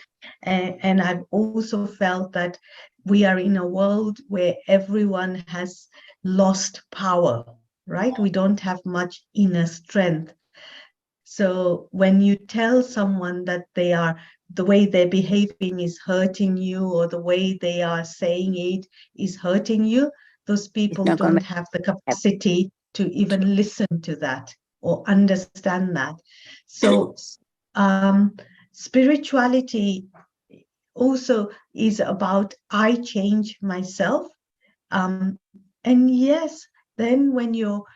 And I've also felt that we are in a world where everyone has lost power, right? We don't have much inner strength. So when you tell someone that the way they're behaving is hurting you, or the way they are saying it is hurting you, those people don't have the capacity to even listen to that or understand that. So spirituality also is about I change myself. And yes, then when you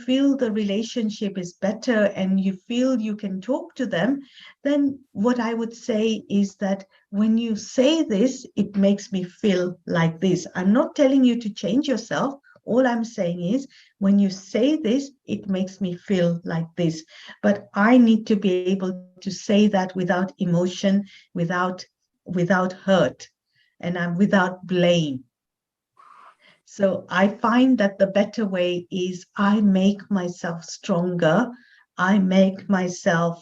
feel the relationship is better and you feel you can talk to them, then what I would say is that when you say this, it makes me feel like this. I'm not telling you to change yourself. All I'm saying is when you say this, it makes me feel like this. But I need to be able to say that without emotion, without hurt, and I'm without blame. So I find that the better way is I make myself stronger. I make myself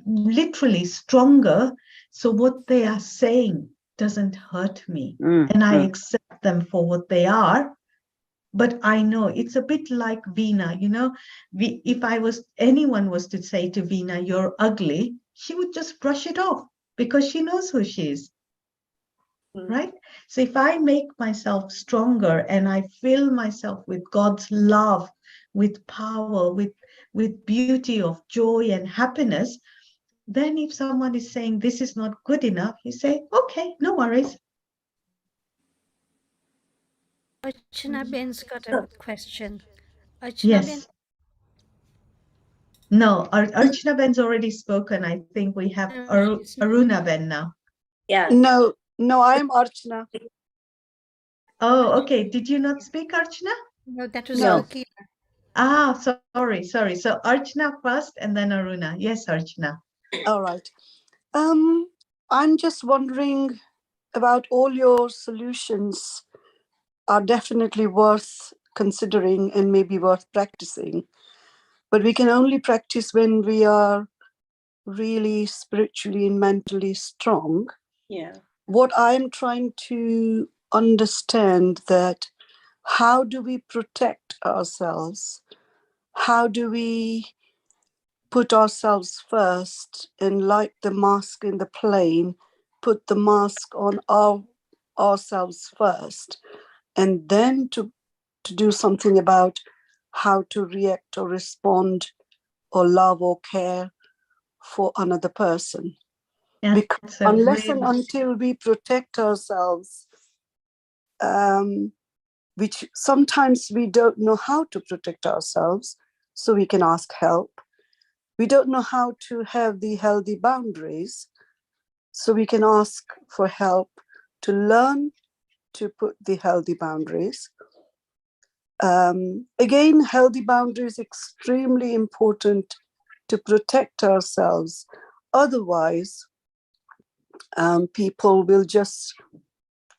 literally stronger. So what they are saying doesn't hurt me. And I accept them for what they are. But I know it's a bit like Veena, if anyone was to say to Veena, you're ugly, she would just brush it off because she knows who she is. Right? So if I make myself stronger and I fill myself with God's love, with power, with beauty of joy and happiness, then if someone is saying this is not good enough, you say, okay, no worries. Archana Ben's got a question. Archana Ben, Yes. No, Archana Ben's already spoken. I think we have no, she's not. Aruna Ben now. Yeah. No, I'm Archana. Oh, okay. Did you not speak, Archana? No, that was No. Ruki. Ah, sorry. So Archana first and then Aruna. Yes, Archana. All right. I'm just wondering about all your solutions are definitely worth considering and maybe worth practicing. But we can only practice when we are really spiritually and mentally strong. Yeah. What I'm trying to understand that how do we protect ourselves? How do we put ourselves first and like the mask in the plane, put the mask on ourselves first, and then to do something about how to react or respond or love or care for another person. Yeah, Because unless and until we protect ourselves, which sometimes we don't know how to protect ourselves, so we can ask help. We don't know how to have the healthy boundaries, so we can ask for help to learn to put the healthy boundaries. Again, healthy boundaries extremely important to protect ourselves. Otherwise, people will just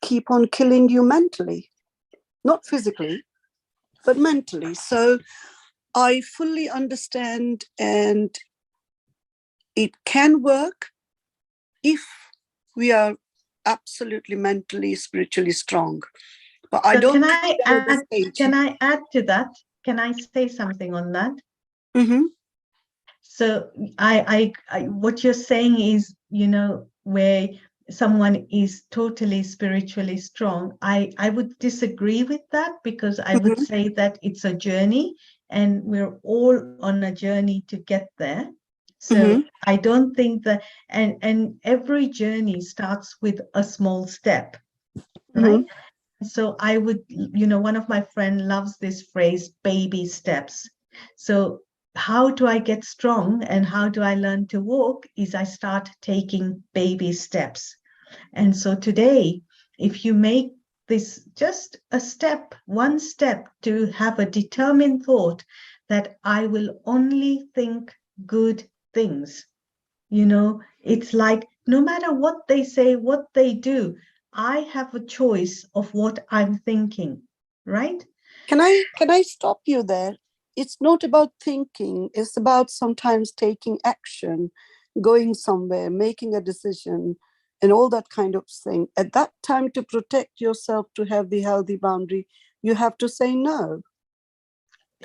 keep on killing you mentally, not physically, but mentally. So I fully understand, and it can work if we are absolutely mentally, spiritually strong. But I don't. Can I add to that? Can I say something on that? Mm-hmm. So I what you're saying is, where someone is totally spiritually strong, I would disagree with that, because I would say that it's a journey and we're all on a journey to get there. So I don't think that, and every journey starts with a small step, right? So I would, one of my friends loves this phrase, baby steps. So how do I get strong and how do I learn to walk is I start taking baby steps. And so today, if you make this just a step, one step, to have a determined thought that I will only think good things, it's like no matter what they say, what they do, I have a choice of what I'm thinking, right? Can I stop you there? It's not about thinking, it's about sometimes taking action, going somewhere, making a decision, and all that kind of thing. At that time, to protect yourself, to have the healthy boundary, you have to say no.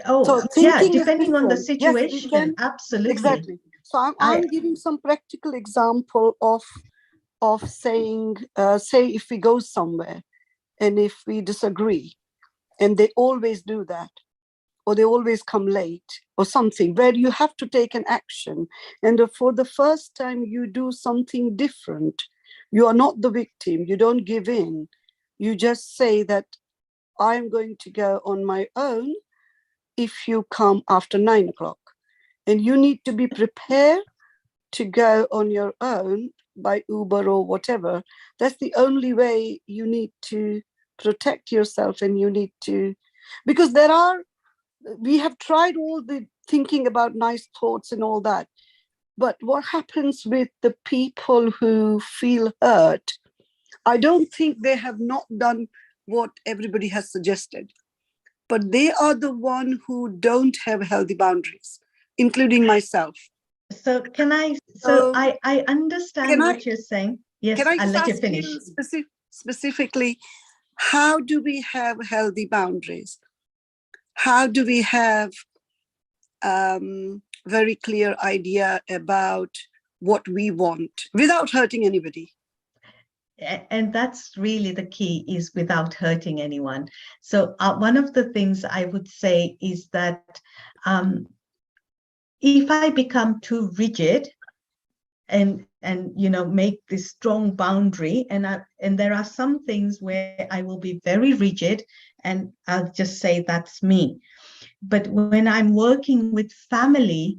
Oh, so yeah, thinking depending on the is different. Yes, we situation, can. absolutely. Exactly. So I'm giving some practical example of saying, say if we go somewhere and if we disagree, and they always do that, or they always come late or something, where you have to take an action. And for the first time you do something different. You are not the victim. You don't give in. You just say that I'm going to go on my own if you come after 9 o'clock. And you need to be prepared to go on your own by Uber or whatever. That's the only way you need to protect yourself. And you need to, because we have tried all the thinking about nice thoughts and all that. But what happens with the people who feel hurt, I don't think they have not done what everybody has suggested, but they are the one who don't have healthy boundaries, including myself. So I understand what you're saying. Yes, can I I'll just let you ask finish. you specifically, how do we have healthy boundaries? How do we have very clear idea about what we want without hurting anybody? And that's really the key, is without hurting anyone. So one of the things I would say is that if I become too rigid and make this strong boundary, and there are some things where I will be very rigid and I'll just say that's me. But when I'm working with family,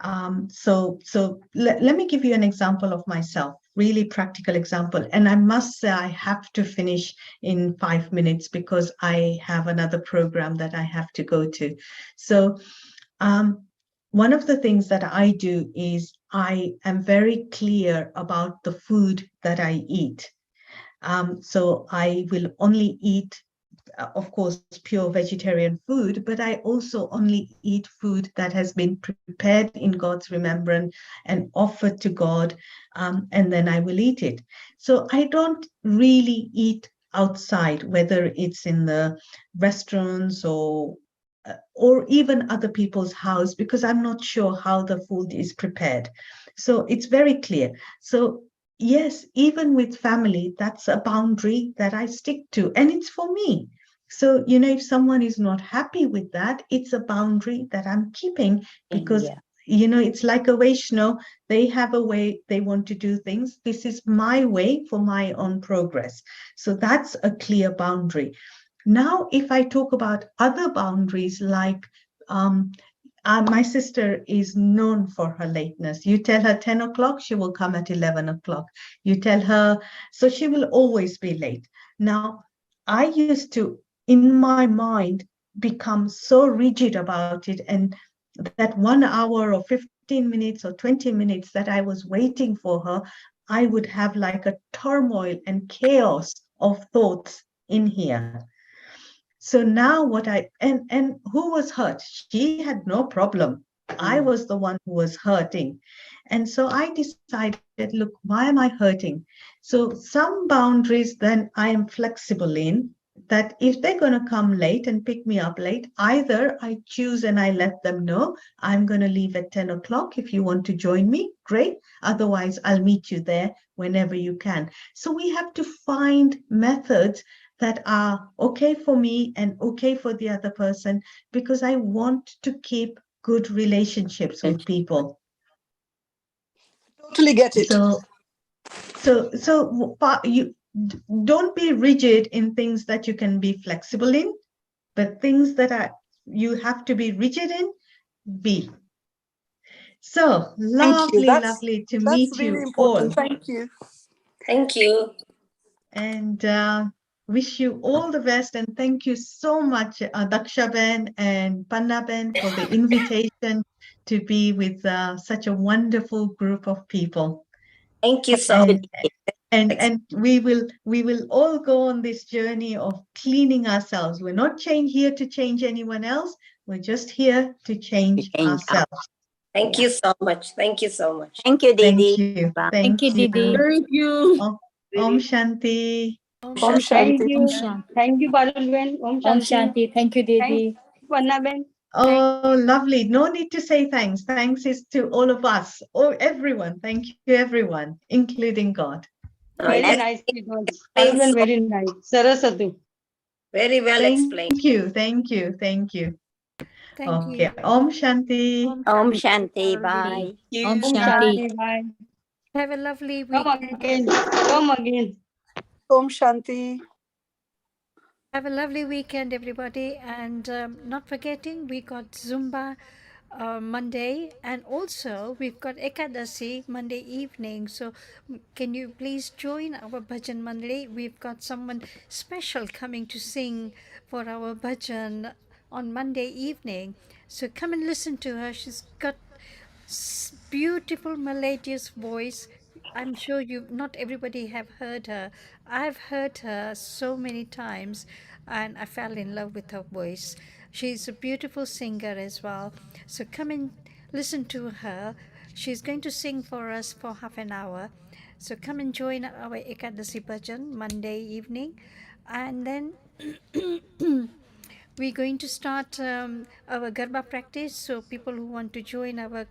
let me give you an example of myself, really practical example. And I must say I have to finish in 5 minutes because I have another program that I have to go to. So one of the things that I do is I am very clear about the food that I eat. So I will only eat, of course, pure vegetarian food, but I also only eat food that has been prepared in God's remembrance and offered to God, and then I will eat it. So I don't really eat outside, whether it's in the restaurants or even other people's house, because I'm not sure how the food is prepared. So it's very clear. So yes, even with family, that's a boundary that I stick to, and it's for me. So, if someone is not happy with that, it's a boundary that I'm keeping, because, it's like a Vaishnav, they have a way they want to do things. This is my way for my own progress. So that's a clear boundary. Now, if I talk about other boundaries, like my sister is known for her lateness. You tell her 10 o'clock, she will come at 11 o'clock. You tell her, so she will always be late. Now, I used to, in my mind, become so rigid about it. And that 1 hour or 15 minutes or 20 minutes that I was waiting for her, I would have like a turmoil and chaos of thoughts in here. So now and who was hurt? She had no problem. I was the one who was hurting. And so I decided, look, why am I hurting? So some boundaries then I am flexible in, that if they're going to come late and pick me up late, either I choose and I let them know, I'm going to leave at 10 o'clock. If you want to join me, great. Otherwise, I'll meet you there whenever you can. So we have to find methods that are okay for me and okay for the other person, because I want to keep good relationships with people. Totally get it. So you don't be rigid in things that you can be flexible in, but things that you have to be rigid in, be. So lovely, lovely to meet really you important. all. Thank you. Thank you. And wish you all the best. And thank you so much, Daksha Ben and Panna Ben, for the invitation to be with such a wonderful group of people. Thank you so much. And we will all go on this journey of cleaning ourselves. We're not here to change anyone else. We're just here to change ourselves. Thank you so much. Thank you so much. Thank you, Didi. Thank you. Bye. Thank you, Didi. Thank you. Om Shanti. Om Thank Shanti. you. Thank you, Parul. Om Shanti. Thank you, Didi. Panna Ben. Oh, lovely. No need to say thanks. Thanks is to all of us, everyone. Thank you, everyone, including God. Very nice. Parul, very nice. Saraswati. Very well explained. Thank you. Thank you. Thank you. Thank Okay. you. Om Shanti. Om Shanti. Bye. Om Om Shanti. Shanti. Bye. Have a lovely Come week. again. Come again. Om Shanti. Have a lovely weekend, everybody. And not forgetting, we got Zumba Monday, and also we've got Ekadasi Monday evening. So, can you please join our Bhajan Monday? We've got someone special coming to sing for our Bhajan on Monday evening. So, come and listen to her. She's got beautiful melodious voice. I'm sure you not everybody have heard her. I've heard her so many times and I fell in love with her voice. She's a beautiful singer as well. So come and listen to her. She's going to sing for us for half an hour. So come and join our Ekadasi Bhajan Monday evening. And then we're going to start our Garba practice. So people who want to join our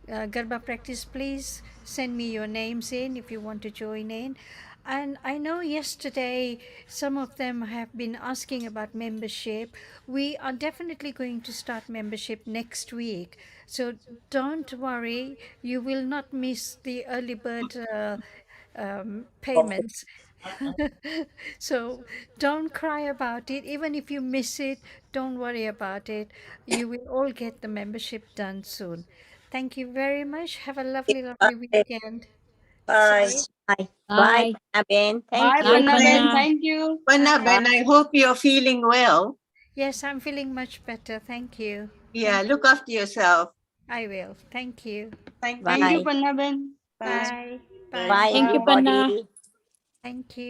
Garba practice, please send me your names in if you want to join in. And I know yesterday some of them have been asking about membership. We are definitely going to start membership next week. So don't worry, you will not miss the early bird payments. So don't cry about it. Even if you miss it, don't worry about it. You will all get the membership done soon. Thank you very much. Have a lovely, lovely Bye. weekend. Bye. Sorry. Bye. Bye, Bye. Ben. Thank Bye, you. Bye, Panna Ben. Ben. Thank you. Panna Bye. Ben, I hope you're feeling well. Yes, I'm feeling much better. Thank you. Yeah, Thank look after yourself. I will. Thank you. Thank Thank you. you, Bye. Panna Ben. Bye. Bye. Bye. Bye. Bye, Thank you, Panna. everybody. Thank you.